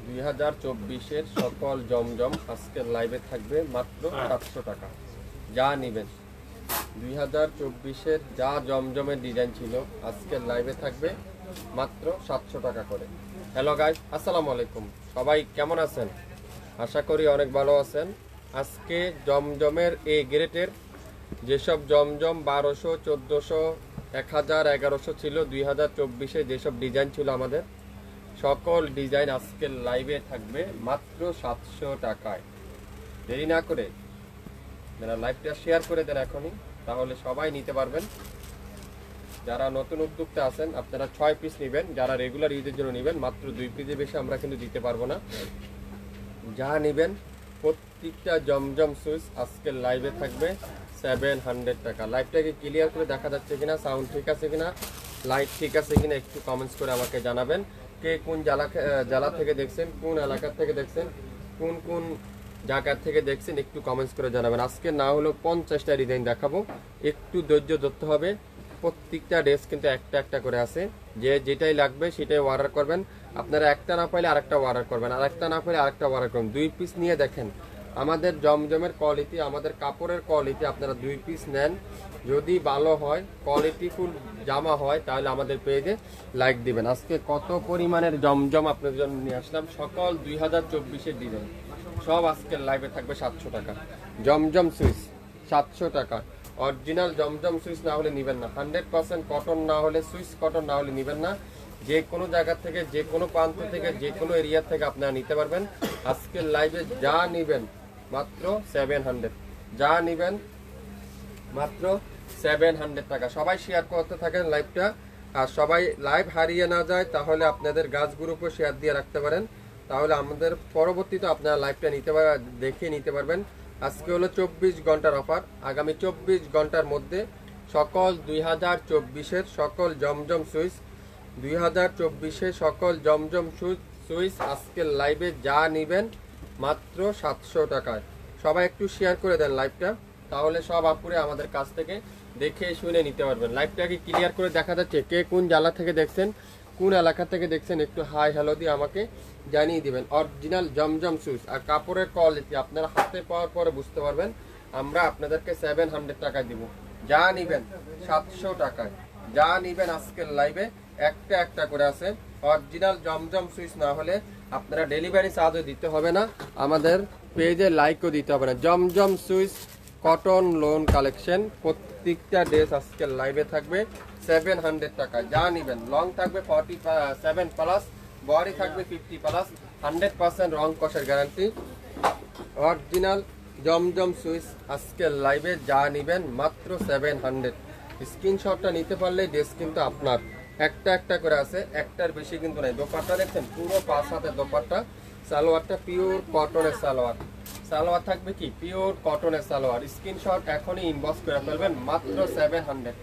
2024-এর সকল জমজম আজকের লাইভে থাকবে মাত্র 700 টাকা। যা নেবেন 2024-এর যা জমজমের ডিজাইন ছিল আজকের লাইভে থাকবে মাত্র 700 টাকা করে। হ্যালো গাইস, আসসালামু আলাইকুম। সবাই কেমন আছেন? আশা করি অনেক ভালো আছেন। আজকে জমজমের এই গ্রেটের যেসব জমজম 1200, 1400, 1000, 1100 ছিল 2024-এ যেসব ডিজাইন ছিল আমাদের সকল ডিজাইন আজকের লাইভে থাকবে মাত্র 700 টাকায়। দেরি না করে লাইভটা শেয়ার করে দেন এখনই, তাহলে সবাই নিতে পারবেন। যারা নতুন উদ্যোক্তা আছেন আপনারা 6 পিস নেবেন, যারা রেগুলার ইউজের জন্য নেবেন মাত্র 2 পিসের বেশি আমরা কিন্তু দিতে পারবো না। যা নেবেন প্রত্যেকটা জমজম সুইচ আজকের লাইভে থাকবে 700 টাকা। লাইভটাকে ক্লিয়ার করে দেখা যাচ্ছে কিনা, সাউন্ড ঠিক আছে কিনা, লাইট ঠিক আছে কিনা একটু কমেন্টস করে আমাকে জানাবেন। কে কোন জেলা থেকে দেখছেন, কোন এলাকা থেকে দেখছেন, কোন কোন জায়গা থেকে দেখছেন একটু কমেন্টস করে জানাবেন। আজকে না হলেও 50টা ডিজাইন দেখাবো, একটু ধৈর্য ধরতে হবে। প্রত্যেকটা ড্রেস কিন্তু একটা একটা করে আছে, যে যেটাই লাগবে সেটাই অর্ডার করবেন। আপনারা একটা না পাইলে আরেকটা অর্ডার করবেন, আরেকটা না পাইলে আরেকটা অর্ডার করবেন। 2 পিস নিয়ে দেখেন আমাদের জমজমের কোয়ালিটি, আমাদের কাপড়ের কোয়ালিটি। আপনারা 2 পিস নেন, যদি ভালো হয় কোয়ালিটিফুল জামা হয় তাহলে আমাদের পেজে লাইক দিবেন। আজকে কত পরিমাণের জমজম আপনাদের জন্য নিয়ে আসলাম, সকল 2024-এর ডিজাইন সব আজকের লাইভে থাকবে 700 টাকা। জমজম সুইচ 700 টাকা। অরিজিনাল জমজম সুইচ না হলে নেবেন না, 100% কটন না হলে, সুইচ কটন না হলে নেবেন না। যে কোনো জায়গা থেকে, যে কোনো প্রান্ত থেকে, যে কোনো এরিয়া থেকে আপনারা নিতে পারবেন। আজকের লাইভে যা নেবেন মাত্র 700, যা নেবেন মাত্র 700 টাকা। সবাই শেয়ার করতে থাকেন লাইভটা, আর সবাই লাইভ হারিয়ে না যায় তাহলে আপনাদের গাছ গ্রুপও শেয়ার দিয়ে রাখতে পারেন, তাহলে আমাদের পরবর্তীতে আপনারা লাইভটা দেখে নিতে পারবেন। আজকে হলো 24 ঘন্টার অফার। আগামী 24 ঘন্টার মধ্যে সকল 2024-এর সকল জমজম সুইচ, 2024-এর সকল জমজম সুইচ আজকের লাইভে যা নেবেন মাত্র 700 টাকায়। সবাই একটু শেয়ার করে দেন লাইভটা, তাহলে সব আপুরে আমাদের কাছ থেকে দেখে শুনে নিতে পারবেন। লাইভটাকে ক্লিয়ার করে দেখা যাচ্ছে, কে কোন জেলা থেকে দেখছেন, কোন এলাকা থেকে দেখছেন একটু হাই হ্যালো দিয়ে আমাকে জানিয়ে দিবেন। অরিজিনাল জমজম সুইচ আর কাপড়ের কোয়ালিটি আপনারা হাতে পাওয়ার পরে বুঝতে পারবেন। আমরা আপনাদেরকে 700 টাকায় দিব। যা নেবেন 700 টাকায়, যা নেবেন আজকের লাইভে একটা একটা করে আছে। অরিজিনাল জমজম সুইচ না হলে আপনারা ডেলিভারি চার্জও দিতে হবে না, আমাদের পেজে লাইকও দিতে হবে না। জমজম সুইচ কটন লোন কালেকশন প্রত্যেকটা ড্রেস আজকের লাইভে থাকবে 700 টাকা। যা নেবেন লং থাকবে 47 প্লাস, বডি থাকবে 50 প্লাস, 100% রং কষের গ্যারান্টি। অরিজিনাল জমজম সুইচ আজকের লাইভে যা নেবেন মাত্র 700। স্ক্রিনশটটা নিতে পারলে ড্রেস কিন্তু আপনার। একটা একটা করে আছে, একটার বেশি কিন্তু নাই। দোপাট্টা দেখছেন পুরো 5 হাতের দোপাট্টা। সালোয়ারটা পিওর কটনের সালোয়ার, সালোয়ার থাকবে কি পিওর কটনের সালোয়ার। স্ক্রিনশট এখনই ইনবক্স করে ফেলবেন মাত্র 700,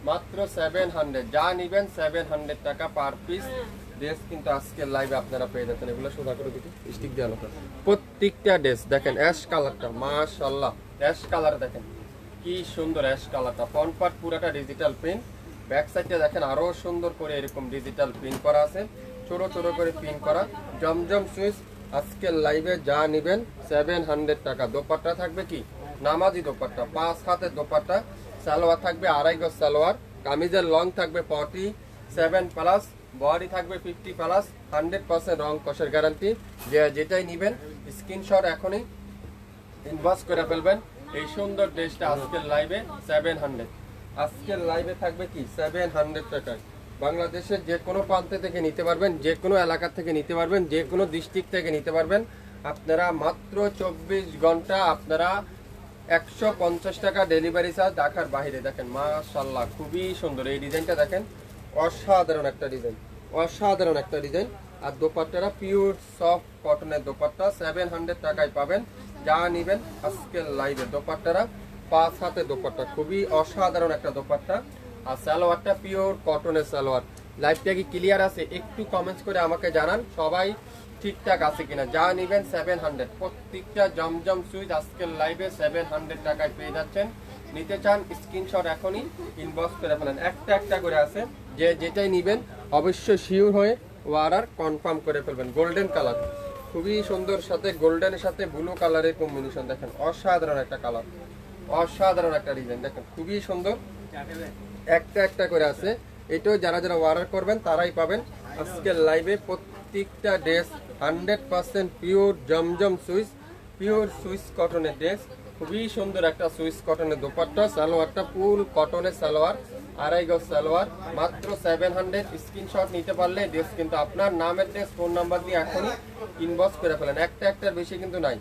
মাত্র 700। যা নেবেন 700 টাকা পার পিস ড্রেস কিন্তু আজকের লাইভে আপনারা পেয়ে যাচ্ছেন। এগুলো সোজা করে দিতে স্টিক দিয়ে আলো। প্রত্যেকটা ড্রেস দেখেন অ্যাশ কালারটা, মাশাআল্লাহ অ্যাশ কালার দেখেন কি সুন্দর অ্যাশ কালারটা। ফ্রন্ট পার্ট পুরোটা ডিজিটাল প্রিন্ট, ব্যাক সাইডটা দেখেন আরো সুন্দর করে এরকম ডিজিটাল প্রিন্ট করা আছে, ছোট ছোট করে প্রিন্ট করা। জমজম সুইচ আজকের লাইভে যা নেবেন 700 টাকা। দোপাট্টা থাকবে কি নামাজি দোপাট্টা, 5 হাতের দোপাট্টা। সালোয়ার থাকবে 2.5 গজ সালোয়ার। কামিজের লং থাকবে 47 প্লাস, বডি থাকবে 50 প্লাস, 100% রং কষের গ্যারান্টি। যেটাই নেবেন স্ক্রিনশট এখনই ইনবক্স করে ফেলবেন। এই সুন্দর ড্রেসটা আজকের লাইভে 700। আজকের লাইভে থাকবে কি 700 টাকায়। বাংলাদেশের যে কোনো প্রান্ত থেকে নিতে পারবেন, যে কোনো এলাকা থেকে নিতে পারবেন, যে কোনো ডিস্ট্রিক্ট থেকে নিতে পারবেন। আপনারা মাত্র 24 ঘন্টা আপনারা 150 টাকা ডেলিভারি চার্জ ঢাকার বাইরে। দেখেন মাশাআল্লাহ খুবই সুন্দর এই ডিজাইনটা, দেখেন অসাধারণ একটা ডিজাইন, অসাধারণ একটা ডিজাইন। আর দোপাট্টাটা পিওর সফট কটনের দোপাট্টা 700 টাকায় পাবেন। যা নেবেন আজকের লাইভে দোপাট্টারা 5 হাতে দোপাট্টা, খুবই অসাধারণ একটা দোপাট্টা। আর সালোয়ারটা পিওর কটনের সালোয়ার। লাইভটা কি ক্লিয়ার আছে একটু কমেন্টস করে আমাকে জানান, সবাই ঠিকঠাক আছে কিনা। যা নেবেন 700। প্রত্যেকটা জমজম সুইচ আজকের লাইভে 700 টাকায় পেয়ে যাচ্ছেন। নিতে চান স্ক্রিনশট এখনই ইনবক্স করে ফেলেন। একটা একটা করে আছে, যে যেটাই নেবেন অবশ্যই শিওর হয়ে অর্ডার কনফার্ম করে ফেলবেন। গোল্ডেন কালার খুবই সুন্দর, সাথে গোল্ডেনের সাথে ব্লু কালারের কম্বিনেশন দেখেন, অসাধারণ একটা কালার, অসাধারণ একটা ডিজাইন দেখেন, খুবই সুন্দর, একটা একটা করে আছে। এটাও যারা যারা অর্ডার করবেন তারাই পাবেন আজকের লাইভে। প্রত্যেকটা ড্রেস 100% পিওর জমজম সুইস, পিওর সুইস কটনের ড্রেস। খুবই সুন্দর একটা সুইস কটনের দোপাট্টা, সালোয়ারটা ফুল কটনের সালোয়ার, আড়াই গজ সালোয়ার, মাত্র 700। স্ক্রিনশট নিতে পারলে ড্রেস কিন্তু আপনার নাম অ্যাড্রেস ফোন নাম্বার দিয়ে এখনই ইনবক্স করে ফেলেন। একটার বেশি কিন্তু নাই,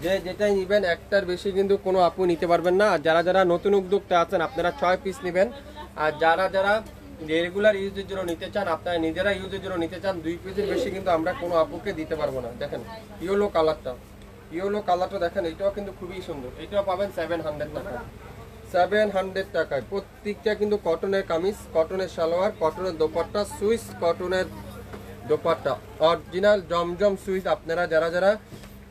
যে যেটাই নেবেন একটার বেশি কিন্তু কোনো আপু নিতে পারবেন না। আর যারা যারা নতুন উদ্যোক্তা আছেন আপনারা 6 পিস নেবেন, আর যারা যারা রেগুলার ইউজের জন্য নিতে চান, আপনারা নিজেরা ইউজের জন্য নিতে চান, 2 পিসের বেশি কিন্তু আমরা কোনো আপুকে দিতে পারবো না। দেখেন ইয়েলো কালারটা, ইয়েলো কালারটা দেখেন, এটাও কিন্তু খুবই সুন্দর, এটাও পাবেন 700 টাকা, 700 টাকায়। প্রত্যেকটা কিন্তু কটনের কামিজ, কটনের সালোয়ার, কটনের দোপাট্টা, সুইস কটনের দোপাট্টা, অরিজিনাল জমজম সুইস। আপনারা যারা যারা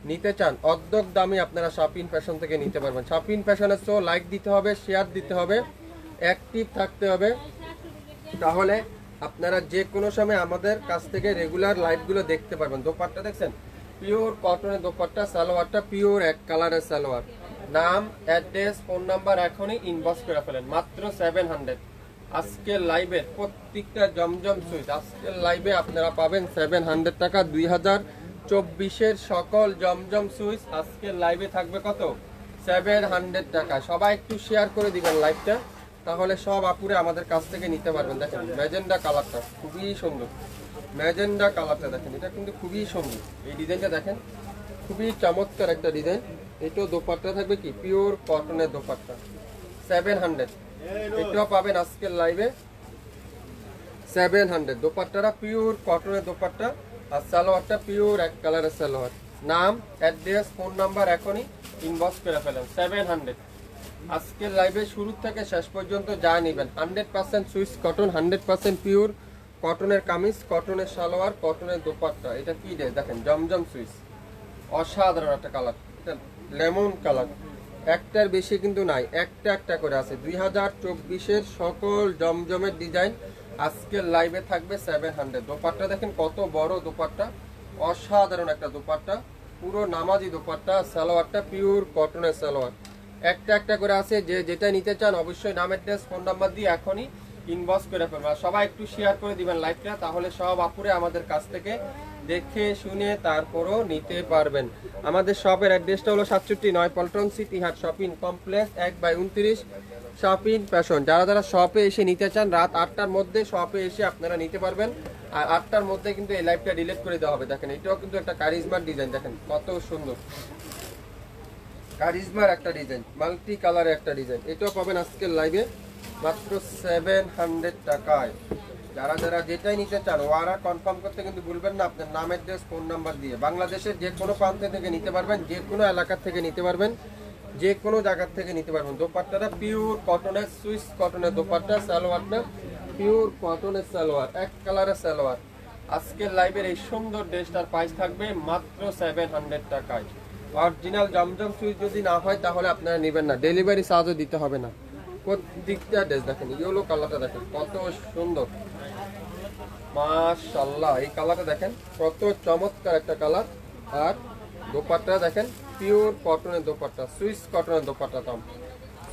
নিতে চান অর্ধেক দামে আপনারা শাপিন ফ্যাশন থেকে নিতে পারবেন। শাপিন ফ্যাশনের শো লাইক দিতে হবে, শেয়ার দিতে হবে, অ্যাক্টিভ থাকতে হবে, তাহলে আপনারা যে কোনো সময় আমাদের কাছ থেকে রেগুলার লাইভগুলো দেখতে পারবেন। দোপাট্টা দেখছেন, পিওর কটনের দোপাট্টা, সালোয়ারটা পিওর এক কালারের সালোয়ার। নাম অ্যাড্রেস ফোন নাম্বার এখনই ইনবক্স করে ফেলেন, মাত্র 700। আজকের লাইভে প্রত্যেকটা জমজম সুইট আজকের লাইভে আপনারা পাবেন 700 টাকা। 2024-এর সকল জমজম সুইচ আজকের লাইভে থাকবে কত? 700 টাকা। সবাই একটু শেয়ার করে দিবেন লাইভটা, তাহলে সব আপুরে আমাদের কাছ থেকে নিতে পারবেন। দেখেন ম্যাজেন্ডা কালারটা খুবই সুন্দর, ম্যাজেন্ডা কালারটা দেখেন, এটা কিন্তু খুবই সুন্দর। এই ডিজাইনটা দেখেন, খুবই চমৎকার একটা ডিজাইন। এটাও দোপাট্টা থাকবে কি পিওর কটনের দোপাট্টা, 700। এটাও পাবেন আজকের লাইভে 700। দোপাট্টাটা পিওর কটনের দোপাট্টা, আর সালোয়ারটা পিওর এক কালারের সালোয়ার। নাম অ্যাড্রেস ফোন নাম্বার এখনই ইনবক্স করে ফেলেন, 700। আজকের লাইভে শুরু থেকে শেষ পর্যন্ত যা নেবেন 100% সুইস কটন, 100% পিওর কটনের কামিজ, কটনের সালোয়ার, কটনের দোপাট্টা। এটা কি ড্রেস দেখেন, জমজম সুইস, অসাধারণ একটা কালার, এটা লেমন কালার। একটার বেশি কিন্তু নাই, একটা একটা করে আছে। 2024-এর সকল জমজমের ডিজাইন আজকের লাইভে থাকবে 700। দোপাট্টা দেখেন কত বড় দোপাট্টা, অসাধারণ একটা দোপাট্টা, পুরো নামাজি দোপাট্টা। সালোয়ারটা পিওর কটনের সালোয়ার, একটা একটা করে আছে। যে যেটা নিতে চান অবশ্যই নাম অ্যাড্রেস ফোন নাম্বার দিয়ে এখনই ইনবক্স করে ফেলবেন। সবাই একটু শেয়ার করে দিবেন লাইভটা, তাহলে সব আপুরে আমাদের কাছ থেকে দেখে শুনে তারপরও নিতে পারবেন। আমাদের শপের অ্যাড্রেসটা হলো 67 পল্টন সিটি হাট শপিং কমপ্লেক্স 1/29 শাপিন ফ্যাশন। যারা যারা শপে এসে নিতে চান রাত 8টার মধ্যে শপে এসে আপনারা নিতে পারবেন, আর 8টার মধ্যে কিন্তু এই লাইভটা ডিলিট করে দেওয়া হবে। দেখেন এটাও কিন্তু একটা কারিজমার ডিজাইন, দেখেন কত সুন্দর কারিজমার একটা ডিজাইন, মাল্টি কালারের একটা ডিজাইন। এটাও পাবেন আজকের লাইভে মাত্র 700 টাকায়। যারা যারা যেটাই নিতে চান ওরা কনফার্ম করতে কিন্তু ভুলবেন না আপনার নাম অ্যাড্রেস ফোন নাম্বার দিয়ে। বাংলাদেশের যে কোনো প্রান্ত থেকে নিতে পারবেন, যে কোনো এলাকা থেকে নিতে পারবেন, যে কোনো জায়গা থেকে নিতে পারবেন। দোপাট্টাটা পিওর কটনের সুইস কটনের দোপাট্টা, সালোয়ারটা পিওর কটনের সালোয়ার, এক কালারের সালোয়ার। আজকের লাইভের এই সুন্দর ড্রেসটার প্রাইস থাকবে মাত্র 700 টাকায়। অরিজিনাল জমজম সুইচ যদি না হয় তাহলে আপনারা নেবেন না, ডেলিভারি চার্জও দিতে হবে না। প্রত্যেকটা ড্রেস দেখেন, ইয়েলো কালারটা দেখেন কত সুন্দর, মাশাআল্লাহ। এই কালারটা দেখেন কত চমৎকার একটা কালার। আর দোপাট্টা দেখেন পিওর কটনের দোপাট্টা, সুইস কটনের দোপাট্টা, দাম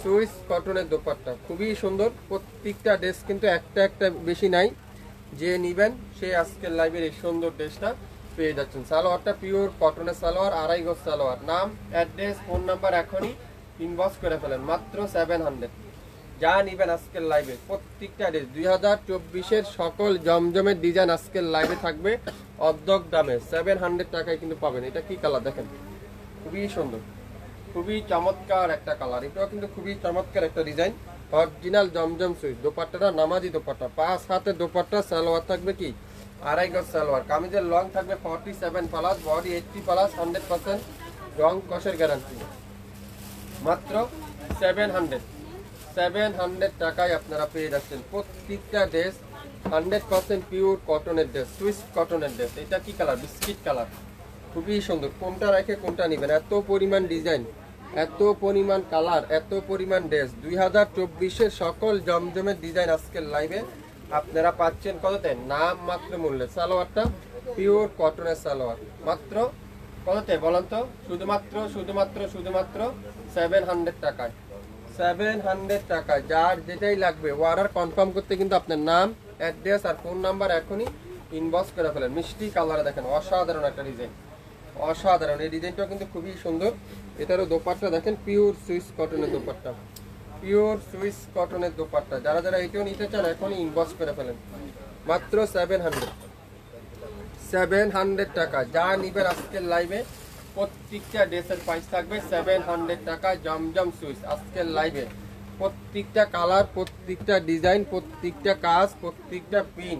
সুইস কটনের দোপাট্টা খুবই সুন্দর। প্রত্যেকটা ড্রেস কিন্তু একটা একটা বেশি নাই, যে নিবেন সে আজকের লাইভের এই সুন্দর ড্রেসটা পেয়ে যাচ্ছেন। সালোয়ারটা পিওর কটনের সালোয়ার, আড়াই গজ সালোয়ার। নাম অ্যাড্রেস ফোন নাম্বার এখনই ইনবক্স করে ফেলেন, মাত্র 700। যা নিবেন আজকের লাইভে প্রত্যেকটা ড্রেস 2024-এর সকল জমজমের ডিজাইন আজকের লাইভে থাকবে অর্ধেক দামে, 700 টাকায় কিন্তু পাবেন। এটা কি কালার দেখেন, খুবই সুন্দর, খুবই চমৎকার একটা কালার। এটাও কিন্তু খুবই চমৎকার একটা ডিজাইন, অরিজিনাল জমজম সুইচ। দোপাট্টাটা নামাজি দোপাট্টা, 5 হাতের দোপাট্টা, সালোয়ার থাকবে কি আড়াই গজ সালোয়ার। কামিজের লং থাকবে 47 প্লাস, বডি 80 প্লাস, 100% রং কষের গ্যারান্টি। মাত্র 700 টাকায় আপনারা পেয়ে যাচ্ছেন প্রত্যেকটা ড্রেস 100% পিওর কটনের ড্রেস, সুইস কটনের ড্রেস। এটা কি কালার, বিস্কিট কালার, খুবই সুন্দর। কোনটা রেখে কোনটা নেবেন, এত পরিমাণ ডিজাইন, এত পরিমাণ কালার, এত পরিমাণ ড্রেস। 2024-এর সকল জমজমের ডিজাইন আজকের লাইভে আপনারা পাচ্ছেন কততে, নাম মাত্র মূল্যে। সালোয়ারটা পিওর কটনের সালোয়ার, মাত্র কততে বলেন তো? শুধুমাত্র শুধুমাত্র শুধুমাত্র 700 টাকায়। 700 টাকা। যার যেটাই লাগবে অর্ডার কনফার্ম করতে কিন্তু আপনার নাম, অ্যাড্রেস আর ফোন নাম্বার এখনই ইনবক্স করে ফেলেন। মিষ্টি কালারে দেখেন, অসাধারণ একটা ডিজাইন, অসাধারণ। এই ডিজাইনটাও কিন্তু খুবই সুন্দর। এটারও দোপাট্টা দেখেন, পিওর সুইস কটনের দোপাট্টা, পিওর সুইস কটনের দোপাট্টা। যারা যারা এটাও নিতে চান এখনই ইনবক্স করে ফেলেন। মাত্র 700 টাকা। যা নিবেন আজকের লাইভে প্রত্যেকটা ড্রেসের প্রাইস থাকবে 700 টাকা। জমজম সুইস আজকের লাইভে প্রত্যেকটা কালার, প্রত্যেকটা ডিজাইন, প্রত্যেকটা কাজ, প্রত্যেকটা পিন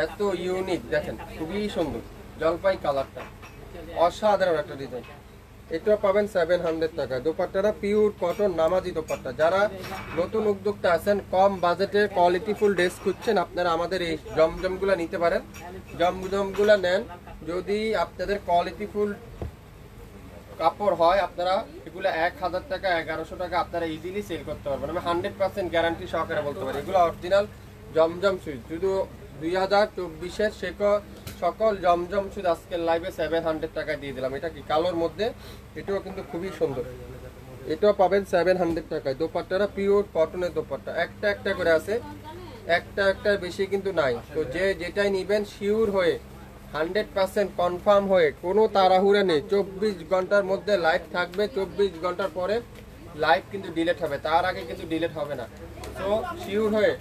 এত ইউনিক দেখেন, খুবই সুন্দর। জলপাই কালারটা অসাধারণ একটা ডিজাইন। এটাও পাবেন 700 টাকা। দোপাট্টাটা পিওর কটন নামাজি দোপাট্টা। যারা নতুন উদ্যোক্তা আছেন, কম বাজেটে কোয়ালিটিফুল ড্রেস খুঁজছেন, আপনারা আমাদের এই জমজমগুলো নিতে পারেন। জমজমগুলো নেন, যদি আপনাদের কোয়ালিটিফুল কাপড় হয় আপনারা এগুলো 1000 টাকা 1100 টাকা আপনারা ইজিলি সেল করতে পারবেন। আমি 100% গ্যারান্টি সহকারে বলতে পারি এগুলো অরিজিনাল জমজম সুইচ। শুধু 2024-এর সকল জমজম সুইচ আজকের লাইভে 700 টাকা দিয়ে দিলাম। এটা কি কালোর মধ্যে, এটাও কিন্তু খুবই সুন্দর। এটাও পাবেন 700 টাকায়। দোপাট্টাটা পিওর কটনের দোপাট্টা, একটা একটা করে আছে, একটা বেশি কিন্তু নাই। তো যে যেটাই নিবেন শিওর হয়ে 100% কনফার্ম হয়ে, কোনো তাড়াহুড়া নেই। 24 ঘন্টার মধ্যে লাইভ থাকবে, 24 ঘন্টার পরে লাইভ কিন্তু ডিলিট হবে, তার আগে কিন্তু ডিলিট হবে না। তো শিওর হয়ে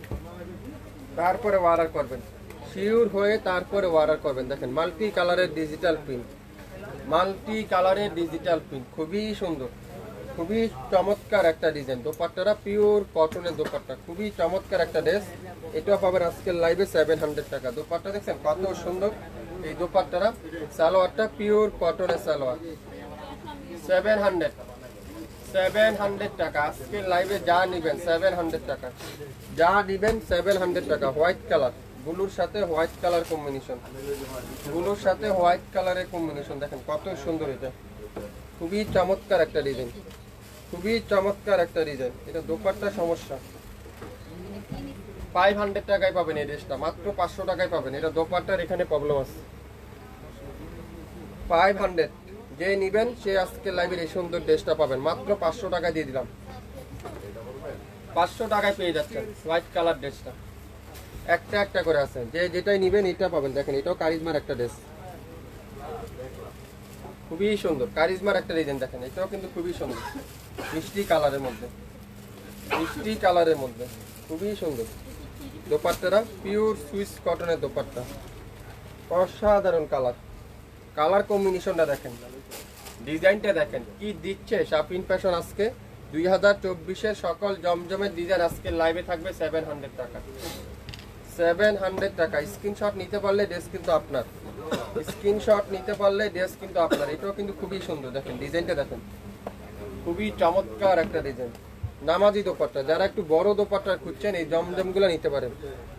তারপরে অর্ডার করবেন, শিওর হয়ে তারপরে অর্ডার করবেন। দেখেন মাল্টি কালারের ডিজিটাল প্রিন্ট, মাল্টি কালারের ডিজিটাল প্রিন্ট, খুবই সুন্দর, খুবই চমৎকার একটা ডিজাইন। দোপাট্টাটা পিওর কটনের দোপাট্টা, খুবই চমৎকার একটা ড্রেস। এটাও পাবেন আজকের লাইভে 700 টাকা। দোপাট্টা দেখছেন কত সুন্দর এই দোপাট্টাটা। সালোয়ারটা পিওর কটনের সালোয়ার, 700 টাকা। আজকের লাইভে যা নিবেন 700 টাকা, যা নিবেন 700 টাকা। হোয়াইট কালার, ব্লুর সাথে হোয়াইট কালার কম্বিনেশন, ব্লুর সাথে হোয়াইট কালারের কম্বিনেশন দেখেন কত সুন্দর। এটা খুবই চমৎকার একটা ডিজাইন, খুবই চমৎকার একটা ডিজাইন। এটা দোপাট্টা সমস্যা 500 টাকায় পাবেন এই ড্রেসটা, মাত্র 500 টাকায় পাবেন। এটা দোপাট্টার এখানে প্রবলেম আছে। 500 যে নিবেন সে আজকে লাইভের এই সুন্দর ড্রেসটা পাবেন, মাত্র 500 টাকা দিয়ে দিলাম। 500 টাকায় পেয়ে যাচ্ছেন হোয়াইট কালার ড্রেসটা, একটা একটা করে আছে। যে যেটাই নিবেন এটা পাবেন। দেখেন এটাও কারিজমার একটা ড্রেস, খুবই সুন্দর, কারিজমার একটা ডিজাইন। দেখেন এটাও কিন্তু খুবই সুন্দর, মিষ্টি কালারের মধ্যে, মিষ্টি কালারের মধ্যে খুবই সুন্দর। দোপাট্টাটা পিওর সুইস কটনের দোপাট্টা, অসাধারণ কালার, কালার কম্বিনেশনটা দেখেন, ডিজাইনটা দেখেন কি দিচ্ছে শাপিন ফ্যাশন। আজকে 2024-এর সকল জমজমের ডিজাইন আজকে লাইভে থাকবে 700 টাকা, 700 টাকা। স্ক্রিনশট নিতে পারলে ড্রেস কিন্তু আপনার, স্ক্রিনশট নিতে পারলে ড্রেস কিন্তু আপনার। এটাও কিন্তু খুবই সুন্দর, দেখেন ডিজাইনটা দেখেন, খুবই চমৎকার একটা ডিজাইন। নামাজি দোপাট্টা, যারা একটু বড় দোপাট্টা খুঁজছেন এই জমজমগুলো নিতে পারেন।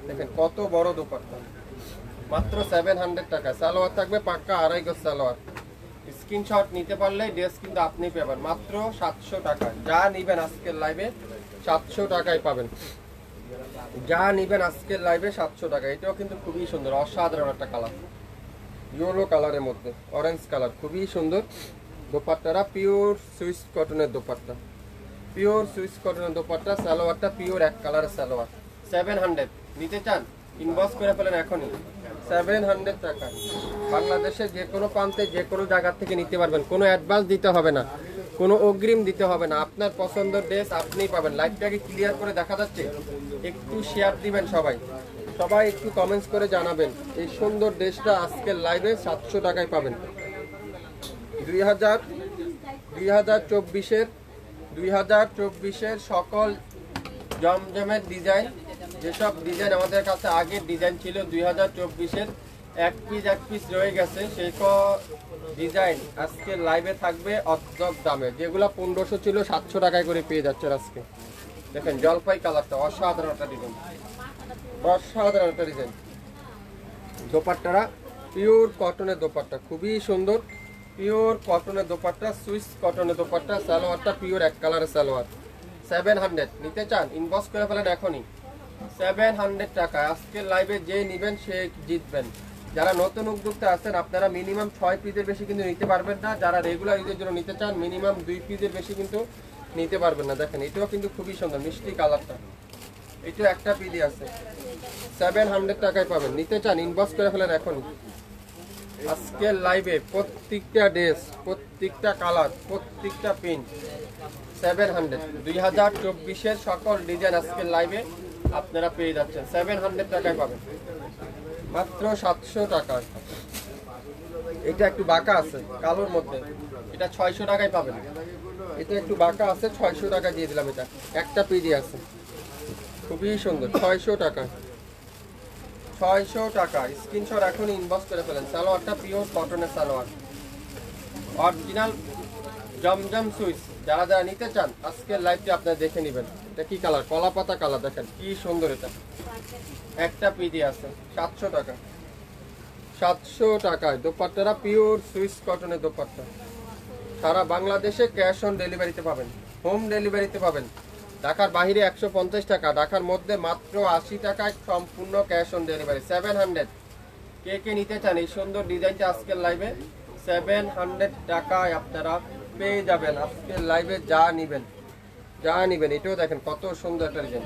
দেখেন কত বড় দোপাট্টা, মাত্র 700 টাকা। সালোয়ার থাকবে পাক্কা 2.5 গজ সালোয়ার। স্ক্রিনশট নিতে পারলে ড্রেস কিন্তু আপনি পাবেন মাত্র 700 টাকা। যা নিবেন আজকের লাইভে 700 টাকায় পাবেন, যা নিবেন আজকের লাইভে 700 টাকা। এটাও কিন্তু খুবই সুন্দর, অসাধারণ একটা কালার, ইয়েলো কালারের মধ্যে অরেঞ্জ কালার, খুবই সুন্দর। দোপাট্টারা পিওর সুইস কটনের দোপাট্টা, পিওর সুইস কটনের দোপাট্টা। সালোয়ারটা পিওর এক কালারের সালোয়ার। 700 নিতে চান ইনবক্স করে ফেলেন এখনই, 700 টাকা। বাংলাদেশের যে কোনো প্রান্তে যে কোনো জায়গা থেকে নিতে পারবেন, কোনো অ্যাডভান্স দিতে হবে না, কোনো অগ্রিম দিতে হবে না। আপনার পছন্দের ড্রেস আপনিই পাবেন। লাইভটাকে ক্লিয়ার করে দেখা যাচ্ছে? একটু শেয়ার দিবেন সবাই, সবাই একটু কমেন্টস করে জানাবেন। এই সুন্দর ড্রেসটা আজকের লাইভে 700 টাকায় পাবেন। 2024-এর সকল জমজমের ডিজাইন, যেসব ডিজাইন আমাদের কাছে আগের ডিজাইন ছিল 2024-এর, এক পিস রয়ে গেছে, সেই ডিজাইন আজকে লাইভে থাকবে অর্ধেক দামে। যেগুলো 1500 ছিল 700 টাকায় করে পেয়ে যাচ্ছে আজকে। দেখেন জলপাই কালারটা, অসাধারণ একটা ডিজাইন, অসাধারণ একটা ডিজাইন। দোপাট্টারা পিওর কটনের দোপাট্টা, খুবই সুন্দর, পিওর কটনের দোপাট্টা, সুইস কটনের দোপাট্টা। সালোয়ারটা পিওর এক কালারের সালোয়ার। 700 নিতে চান ইনবক্স করে ফেলেন এখনই, 700 টাকা। আজকের লাইভে যে নিবেন সে জিতবেন। যারা নতুন উদ্যোক্তা আছেন আপনারা মিনিমাম 6 পিসের বেশি কিন্তু নিতে পারবেন না। যারা রেগুলার ইউজের জন্য নিতে চান মিনিমাম 2 পিসের বেশি কিন্তু নিতে পারবেন না। দেখেন এটাও কিন্তু খুবই সুন্দর মিষ্টি কালারটা, এটা একটা পিডি আছে 700 টাকায় পাবেন। নিতে চান ইনবক্স করে ফেলেন এখন। আজকের লাইভে প্রত্যেকটা ড্রেস, প্রত্যেকটা কালার, প্রত্যেকটা প্রিন্ট 700। 2024-এর সকল ডিজাইন আজকের লাইভে আপনারা পেয়ে যাচ্ছেন 700 টাকায় পাবেন, মাত্র 700 টাকায়। এটা একটু বাঁকা আছে কালোর মধ্যে, এটা 600 টাকায় পাবেন। এটা একটু বাঁকা আছে, 600 টাকা দিয়ে দিলাম। এটা একটা পিডি আছে, খুবই সুন্দর, 600 টাকা। 600 টাকা স্ক্রিনশট এখন ইনবক্স করে ফেলেন। সালোয়ারটা পিওর কটনের সালোয়ার, অরিজিনাল জমজম সুইচ। যারা যারা নিতে চান আজকের লাইভটি আপনারা দেখে নেবেন। এটা কি কালার? কলা পাতা কালার, দেখেন কি সুন্দর। এটা একটা পিডি আছে 700 টাকা। 700 টাকায় দোপাট্টারা পিওর সুইচ কটনের দোপাট্টা। সারা বাংলাদেশে ক্যাশ অন ডেলিভারিতে পাবেন, হোম ডেলিভারিতে পাবেন। ঢাকার বাইরে 150 টাকা, ঢাকার মধ্যে মাত্র 80 টাকায় সম্পূর্ণ ক্যাশ অন ডেলিভারি। 700। কে কে নিতে চান এই সুন্দর ডিজাইনটা আজকের লাইভে 700 টাকায় আপনারা পেয়ে যাবেন। আজকের লাইভে যা নিবেন, যা নিবেন। এটাও দেখেন কত সুন্দর একটা ডিজাইন,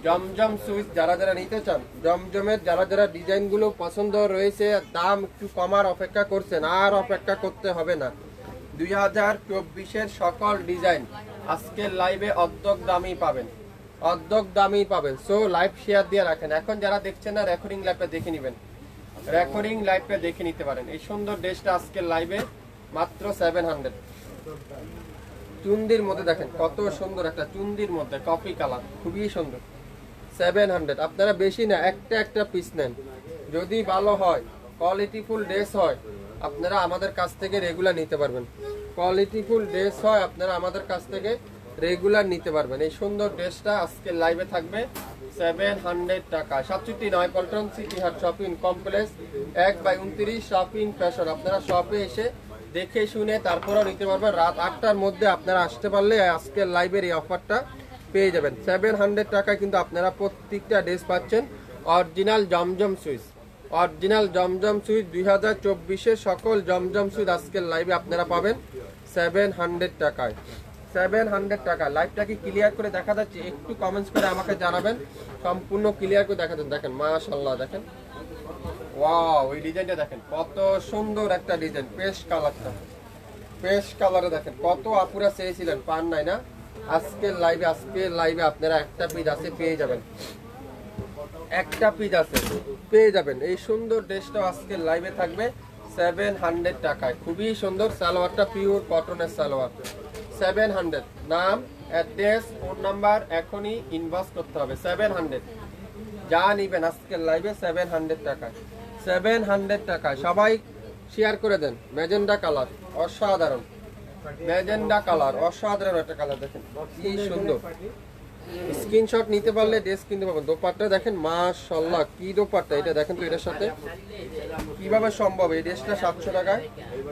জমজম সুইচ। যারা যারা নিতে চান জমজমের, যারা যারা ডিজাইনগুলো পছন্দ রয়েছে, দাম একটু কমার অপেক্ষা করছেন, আর অপেক্ষা করতে হবে না। 2024-এর সকল ডিজাইন আজকের লাইভে অর্ধেক দামই পাবেন, অর্ধেক দামই পাবেন। সো লাইভ শেয়ার দিয়ে রাখেন। এখন যারা দেখছেন না রেকর্ডিং লাইভটা দেখে নেবেন, রেকর্ডিং লাইভটা দেখে নিতে পারেন। এই সুন্দর ড্রেসটা আজকের লাইভে মাত্র 700। চুন্দির মধ্যে দেখেন কত সুন্দর একটা চুন্দির মধ্যে কফি কালার, খুবই সুন্দর। 700। আপনারা বেশি না, একটা একটা পিস নেন। যদি ভালো হয়, কোয়ালিটিফুল ড্রেস হয়, আপনারা আমাদের কাছ থেকে রেগুলার নিতে পারবেন। কোয়ালিটিফুল ড্রেস হয়, আপনারা আমাদের কাছ থেকে রেগুলার নিতে পারবেন। এই সুন্দর ড্রেসটা আজকে লাইভে থাকবে 700 টাকা। 67 পল্টন সিটি হাট শপিং কমপ্লেক্স 1/29 শপিং ফ্যাশন। আপনারা শপে এসে দেখে শুনে তারপরেও নিতে পারবেন। রাত 8টার মধ্যে আপনারা আসতে পারলে আজকের লাইভের এই অফারটা পেয়ে যাবেন। 700 টাকায় কিন্তু আপনারা প্রত্যেকটা ড্রেস পাচ্ছেন অরিজিনাল জমজম সুইচ। অরিজিনাল জমজম সুইচ 2024-এর সকল জমজম সুইচ আজকের লাইভে আপনারা পাবেন 700 টাকায়। 700 টাকা। লাইভটা কি ক্লিয়ার করে দেখা যাচ্ছে? একটু কমেন্টস করে আমাকে জানাবেন, সম্পূর্ণ ক্লিয়ার করে দেখা যাচ্ছে। দেখেন মাশাআল্লাহ, দেখেন ওয়াও, এই ডিজাইনটা দেখেন কত সুন্দর একটা ডিজাইন। পেস্ট কালারটা, পেস্ট কালারে দেখেন কত আপুরা চেয়েছিলেন, পান নাই না। আজকের লাইভে আপনারা একটা পিস আছে পেয়ে যাবেন, একটা পিস আছে পেয়ে যাবেন। এই সুন্দর ড্রেসটা আজকের লাইভে থাকবে 700 টাকায়, খুবই সুন্দর। সালোয়ারটা পিওর কটনের সালোয়ার। 700। নাম, অ্যাড্রেস, ফোন নাম্বার এখনই ইনবক্স করতে হবে। 700 যা নিবেন আজকের লাইভে 700 টাকায়। 700 টাকায় সবাই শেয়ার করে দেন। ম্যাজেন্ডা কালার অসাধারণ, ম্যাজেন্ডা কালার অসাধারণ একটা কালার, দেখেন কি সুন্দর। স্ক্রিনশট নিতে পারলে ড্রেস কিনতে পারবেন। দোপাট্টা দেখেন মাশাআল্লাহ, কি দোপাট্টা এটা দেখেন তো। এটার সাথে কিভাবে সম্ভব এই ড্রেসটা 700 টাকায়?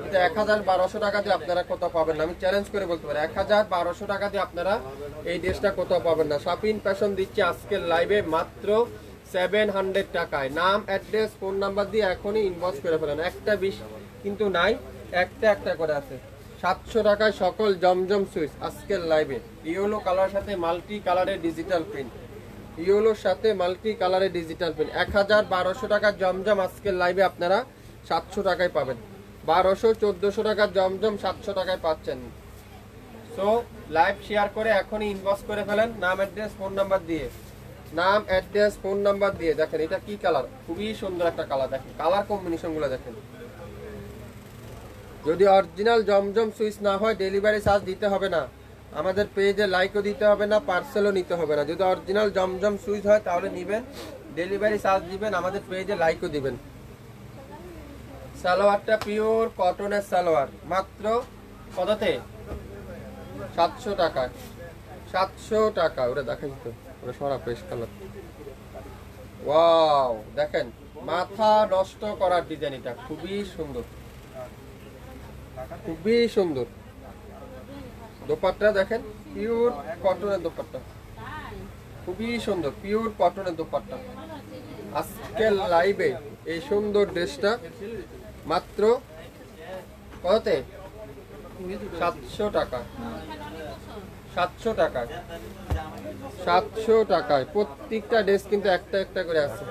এটা 1200 টাকা দিয়ে আপনারা কোথাও পাবেন না। আমি চ্যালেঞ্জ করে বলতে পারি 1200 টাকা দিয়ে আপনারা এই ড্রেসটা কোথাও পাবেন না। শপিং ফ্যাশন দিচ্ছে আজকের লাইভে মাত্র 700 টাকায়। নাম, অ্যাড্রেস, ফোন নাম্বার দিয়ে এখনই ইনবক্স করে ফেলেন। একটা বিশ কিন্তু নাই, একটা একটা করে আছে। 700 টাকায় সকল জমজম সুইচ আজকের লাইভে। ইয়েলো কালার সাথে মাল্টি কালারের ডিজিটাল প্রিন্ট, ইয়েলোর সাথে মাল্টি কালারের ডিজিটাল প্রিন্ট। 1200 টাকার জমজম আজকের লাইভে আপনারা 700 টাকায় পাবেন। 1200-1400 টাকার জমজম 700 টাকায় পাচ্ছেন। সো লাইভ শেয়ার করে এখনই ইনবক্স করে ফেলেন নাম, অ্যাড্রেস, ফোন নাম্বার দিয়ে। নাম, অ্যাড্রেস, ফোন নাম্বার দিয়ে। দেখেন এটা কি কালার, খুবই সুন্দর একটা কালার। দেখেন কালার কম্বিনেশনগুলো দেখেন। যদি অরিজিনাল জমজম সুইচ না হয় ডেলিভারি চার্জ দিতে হবে না, আমাদের পেজে লাইকও দিতে হবে না, পার্সেলও নিতে হবে না। যদি অরিজিনাল জমজম সুইচ হয় তাহলে নেবেন, ডেলিভারি চার্জ দিবেন, আমাদের পেজে লাইকও দিবেন। সালোয়ারটা পিওর কটনের সালোয়ার, মাত্র কততে? 700 টাকায়। 700 টাকা। ওটা দেখেন তো, ওটা সরা পেস্ট কালার। ওয়াও, দেখেন মাথা নষ্ট করার ডিজাইন। এটা খুবই সুন্দর, খুবই সুন্দর। দোপাট্টা দেখেন পিওর কটনের দোপাট্টা, খুবই সুন্দর পিওর কটনের দোপাট্টা। আজকের লাইভে এই সুন্দর ড্রেসটা মাত্র কততে? 700 টাকা। 700 টাকায়, 700 টাকায় প্রত্যেকটা ড্রেস কিন্তু একটা একটা করে আছে।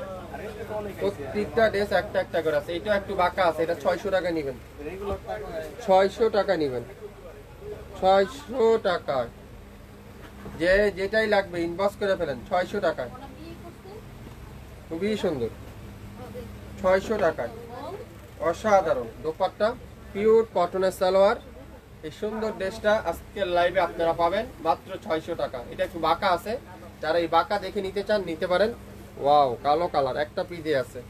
প্রত্যেকটা ড্রেস একটা একটা করে আছে। এটা একটু বাঁকা আছে, এটা 600 টাকা নেবেন। 600 টাকা নেবেন, 600 টাকায়। যে যেটাই লাগবে ইনবক্স করে ফেলেন 600 টাকায়। খুবই সুন্দর, 600 টাকায় অসাধারণ দোপাট্টা, পিওর কটনের সালোয়ার। এই সুন্দর ড্রেসটা আজকের লাইভে আপনারা পাবেন মাত্র 600 টাকা। এটা একটু বাঁকা আছে, যারা এই বাঁকা দেখে নিতে চান নিতে পারেন। ওয়াও, কালো কালার একটা পিদে আছে।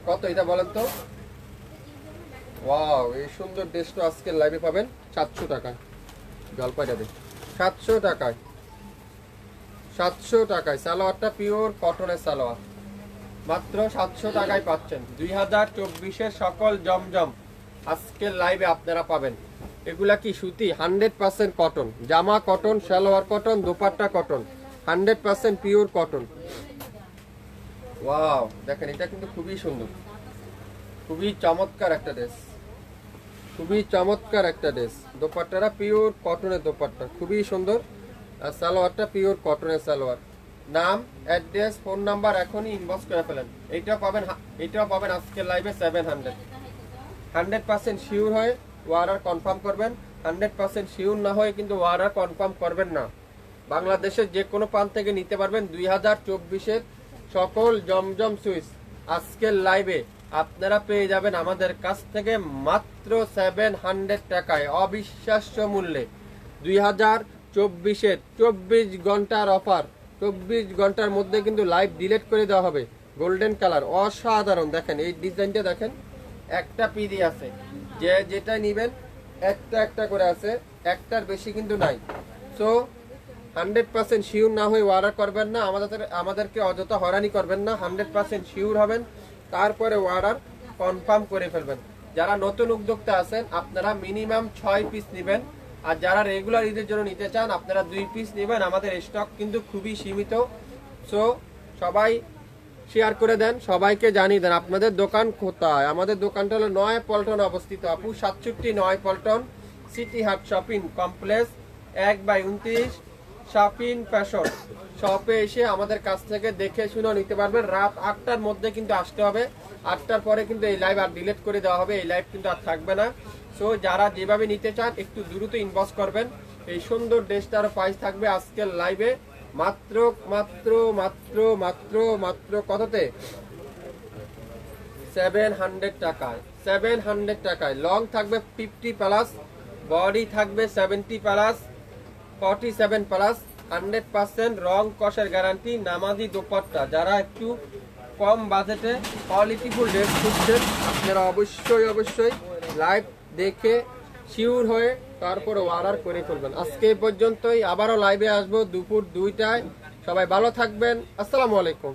কত এটা বলেন তো? ওয়াও, এই সুন্দর ড্রেসটা আজকের লাইভে পাবেন 700 টাকায়। জলপাইটা দেখ, 700 টাকায়, 700 টাকায় সালোয়ারটা পিওর কটনের সালোয়ার মাত্র 700 টাকায় পাচ্ছেন। 2024-এর সকল জমজম আজকের লাইভে আপনারা পাবেন। এগুলা কি সুতি? 100% কটন, জামা cotton, salwar cotton, dupatta cotton, 100% pure cotton. Wow, দেখেন এটা কিন্তু খুবই সুন্দর, খুবই চমৎকার একটা ড্রেস, খুবই চমৎকার একটা ড্রেস। দোপাট্টাটা পিওর কটনের দোপাট্টা, খুবই সুন্দর। আর সালোয়ারটা পিওর কটনের সালোয়ার। নাম, অ্যাড্রেস, ফোন নাম্বার এখনই ইনবক্স করে ফেলেন। এইটাও পাবেন আজকের লাইভে 700। 100% শিওর হয়ে অর্ডার কনফার্ম করবেন। 100% শিওর না হয়ে কিন্তু অর্ডার কনফার্ম করবেন না। বাংলাদেশের যে কোনো প্রান্ত থেকে নিতে পারবেন। 2024-এর সকল জমজম সুইচ আজকের লাইভে আপনারা পেয়ে যাবেন আমাদের কাছ থেকে মাত্র 700 টাকায়, অবিশ্বাস্য মূল্যে। 2024-এর 24 ঘন্টার অফার, 24 ঘন্টার মধ্যে কিন্তু লাইভ ডিলিট করে দেওয়া হবে। গোল্ডেন কালার অসাধারণ, দেখেন এই ডিজাইনটা দেখেন, একটা পিডি আছে। যে যেটা নেবেন একটা একটা করে আছে, একটার বেশি কিন্তু নাই। সো 100% শিওর না হয়ে অর্ডার করবেন না, আমাদেরকে অযথা হয়রানি করবেন না। 100% শিওর হবেন, তারপরে অর্ডার কনফার্ম করে ফেলবেন। যারা নতুন উদ্যোক্তা আছেন আপনারা মিনিমাম 6 পিস নেবেন। আর যারা রেগুলার ঈদের জন্য নিতে চান আপনারা 2 পিস নেবেন। আমাদের স্টক কিন্তু খুবই সীমিত। সো সবাই শেয়ার করে দেন, সবাইকে জানিয়ে দেন আপনাদের দোকান কোথায়। আমাদের দোকানটা হলো 9 পল্টনে অবস্থিত আপু, 67 9 পল্টন, সিটি হাট শপিং কমপ্লেক্স, 1/29 শপিং ফ্যাশন শপে এসে আমাদের কাছ থেকে দেখে শুনে নিতে পারবেন। রাত 8টার মধ্যে কিন্তু আসতে হবে। 8টার পরে কিন্তু এই লাইভ আর ডিলিট করে দেওয়া হবে, এই লাইভ কিন্তু আর থাকবে না। সো যারা যেভাবে নিতে চান একটু দ্রুত ইনবক্স করবেন। এই সুন্দর ড্রেসটার প্রাইস থাকবে আজকের লাইভে মাত্র মাত্র মাত্র মাত্র মাত্র কততে? 700 টাকায়। 700 টাকায়। লং থাকবে 50+, বডি থাকবে 70+, 47+, 100% রং কষের গ্যারান্টি, নামাজি দোপাট্টা। যারা একটু কম বাজেটে কোয়ালিটিফুল ড্রেস খুঁজছেন আপনারা অবশ্যই লাইভ দেখে শিওর হয়ে তারপরে অর্ডার করে ফেলবেন। আজকে এই পর্যন্তই, আবারও লাইভে আসবো দুপুর 2টায়। সবাই ভালো থাকবেন, আসসালামু আলাইকুম।